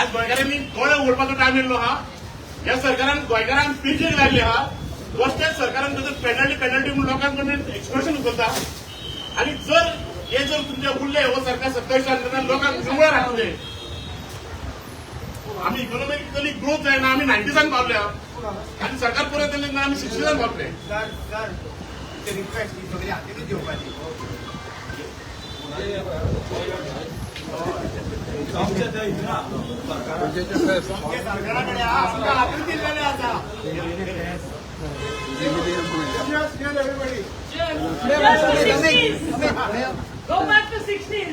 आज गोंयकारांनी गोंय उघडपाचो टायम येयल्लो हा. ह्या सरकारान गोंयकारांक पिंचेक लायल्ली हा. गोश्टेच सरकारान पेनल्टी म्हणून लोकांकडून एक्सप्रेशन उखलता. आणि जर तुमचे उरले हो सरकार 27 लोकांक निवळ राखले. आम्ही इकॉनॉमिकली ग्रोथ जायना आम्ही 90 पावले आणि सरकार परत येयले आम्ही 60 पावले. Go back to 16.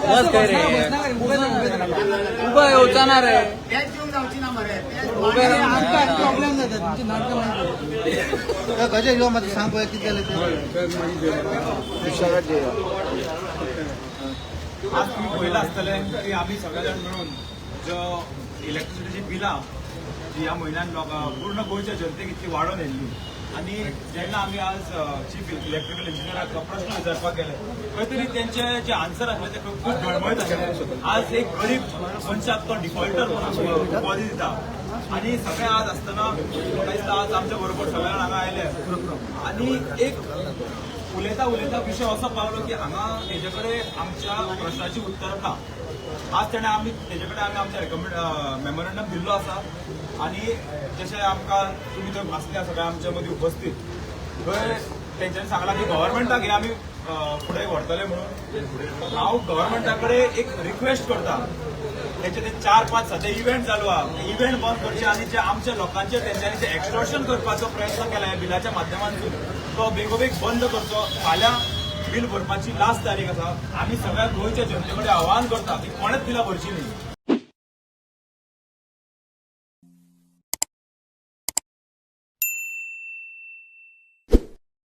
बस काय रे उभं होणार आहे प्रॉब्लेम जातात तुमची नाटक गजा येऊ मध्ये सांग किती झाले आज तुम्ही पहिला असतले की आम्ही सगळेजण मिळून जो इलेक्ट्रिसिटीची बिलां जी ह्या म्हयन्यान पूर्ण गोंयच्या जनतेक इतकी वाडोवन येयल्ली आणि जेन्ना आम्ही आज चीफ इलेक्ट्रिकल इंजिनियराक प्रश्न विचारपाक गेले खंय तरी तेंचे जे आन्सर आसले ते खूब गळमळीत आसले. आज एक गरीब मनशाक तो डिफॉल्टर म्हणून उपाधी दिता आणि सगळे आज आसतना आज आमच्या बरोबर सगळे जाण हांगा आयले आणि एक उलयता विषय असो पावलो की हांगा तेजे कडेन आमच्या प्रश्नाची उत्तरां ना. आज तेणे आमी तेजे कडेन आमी आमच्या मेमोरंडम दिल्लो आसा आणि जशें आमकां तुमी थंय आसल्या सगळ्या आमच्या मदीं उपस्थित थंय तेंच्यांनी सांगलां की गव्हर्मेंटाक हे आमी फुडें व्हरतले म्हणून. हांव गव्हर्मेंटा कडेन एक रिक्वेस्ट करता तेचे ते 4-5 सध्या इव्हेंट चालू आहा इव्हेंट बंद करचे आणि जे आमच्या लोकांचे तेंच्यांनी जे एक्सटॉर्शन करपाचो प्रयत्न केला ह्या बिलाच्या माध्यमांतून तो बेगोबेग बंद करचो. फाल्यां बील भरपाची लास्ट तारीख आसा. आमी सगळ्या गोंयच्या जनते कडेन आवाहन करता की कोणेच बिलां भरची न्ही.